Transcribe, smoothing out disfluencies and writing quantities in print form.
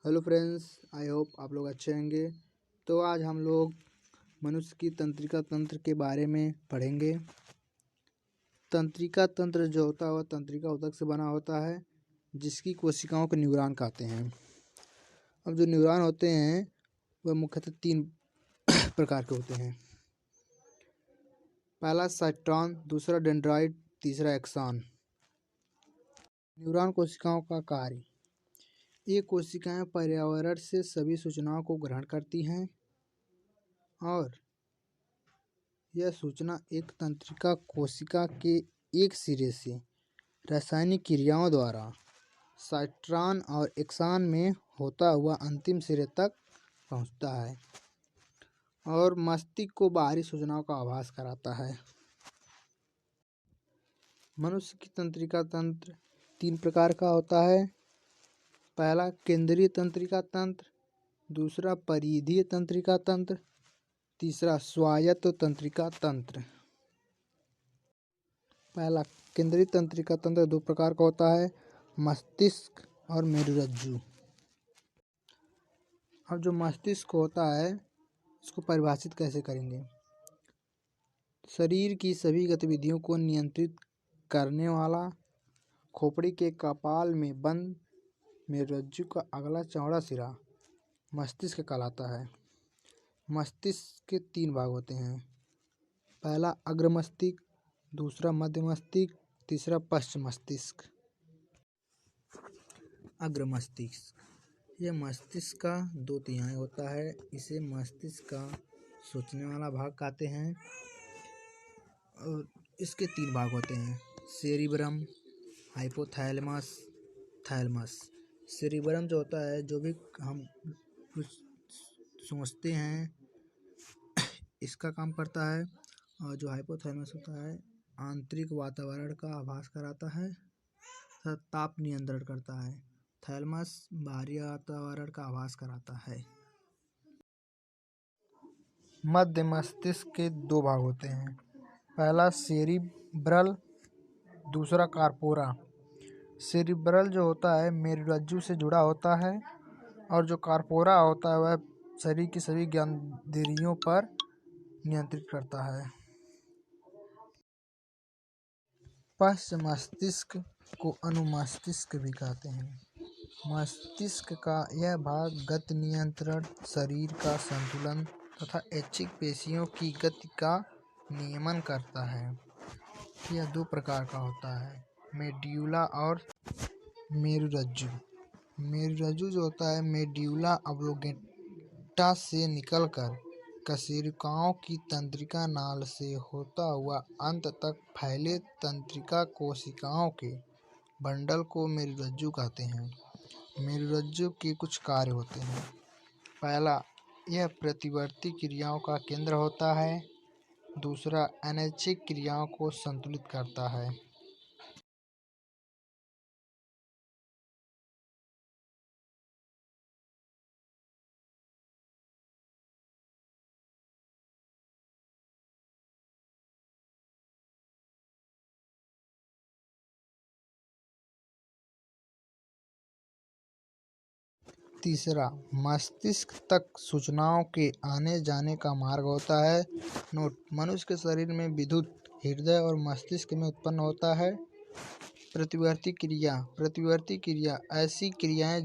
Hello friends, I hope आप लोग अच्छे होंगे। तो आज हम लोग मनुष्य की तंत्रिका तंत्र के बारे में पढ़ेंगे। तंत्रिका तंत्र जो होता है वह तंत्रिका ऊतक से बना होता है, जिसकी कोशिकाओं को न्यूरॉन कहते हैं। अब जो न्यूरॉन होते हैं वह मुख्यतः 3 प्रकार के होते हैं। पहला साइट्रॉन, दूसरा डेंड्राइट, तीसरा एक्सॉन। न्यूरॉन कोशिकाओं का कार्य। ये कोशिकाएं पर्यावरण से सभी सूचनाओं को ग्रहण करती हैं और यह सूचना एक तंत्रिका कोशिका के एक सिरे से रासायनिक क्रियाओं द्वारा साइट्रॉन और एक्सॉन में होता हुआ अंतिम सिरे तक पहुंचता है और मस्तिष्क को बाहरी सूचनाओं का आभास कराता है। मनुष्य की तंत्रिका तंत्र 3 प्रकार का होता है। पहला केंद्रीय तंत्रिका तंत्र, दूसरा परिधीय तंत्रिका तंत्र, तीसरा स्वायत्त तंत्रिका तंत्र। पहला केंद्रीय तंत्रिका तंत्र 2 प्रकार का होता है, मस्तिष्क और मेरुरज्जु। अब जो मस्तिष्क होता है इसको परिभाषित कैसे करेंगे। शरीर की सभी गतिविधियों को नियंत्रित करने वाला, खोपड़ी के कपाल में बंद मेरुरज्जु का अगला चौड़ा सिरा मस्तिष्क कहलाता है। मस्तिष्क के 3 भाग होते हैं। पहला अग्र मस्तिष्क, दूसरा मध्य मस्तिष्क, तीसरा पश्च मस्तिष्क। अग्र मस्तिष्क यह मस्तिष्क का 2/3 होता है। इसे मस्तिष्क का सोचने वाला भाग कहते हैं और इसके 3 भाग होते हैं, सेरिब्रम, हाइपोथैलेमस, थैलेमस। सेरिब्रम जो होता है, जो भी हम कुछ सोचते हैं इसका काम करता है, और जो हाइपोथैलेमस होता है आंतरिक वातावरण का आभास कराता है तथा ताप नियंत्रण करता है। थैलेमस बाहरी वातावरण का आभास कराता है। मध्य मस्तिष्क के 2 भाग होते हैं। पहला सेरिब्रल, दूसरा कार्पोरा। सेरिब्रल जो होता है मेरुरज्जु से जुड़ा होता है और जो कार्पोरा होता है वह शरीर की सभी ज्ञानेंद्रियों पर नियंत्रित करता है। पश्च मस्तिष्क को अनुमस्तिष्क भी कहते हैं। मस्तिष्क का यह भाग गति नियंत्रण, शरीर का संतुलन तथा ऐच्छिक पेशियों की गति का नियमन करता है। यह 2 प्रकार का होता है, मेड्यूला और मेरुरज्जु। मेरुरज्जु जो होता है मेड्यूला ऑब्लोंगेटा से निकलकर कशेरुकाओं की तंत्रिका नाल से होता हुआ अंत तक फैले तंत्रिका कोशिकाओं के बंडल को मेरुरज्जु कहते हैं। मेरुरज्जु के कुछ कार्य होते हैं। पहला, यह प्रतिवर्ती क्रियाओं का केंद्र होता है। दूसरा, अनैच्छिक क्रियाओं को संतुलित करता है। तीसरा, मस्तिष्क तक सूचनाओं के आने जाने का मार्ग होता है। नोट: मनुष्य के शरीर में विद्युत हृदय और मस्तिष्क में उत्पन्न होता है। प्रतिवर्ती क्रिया ऐसी क्रियाएं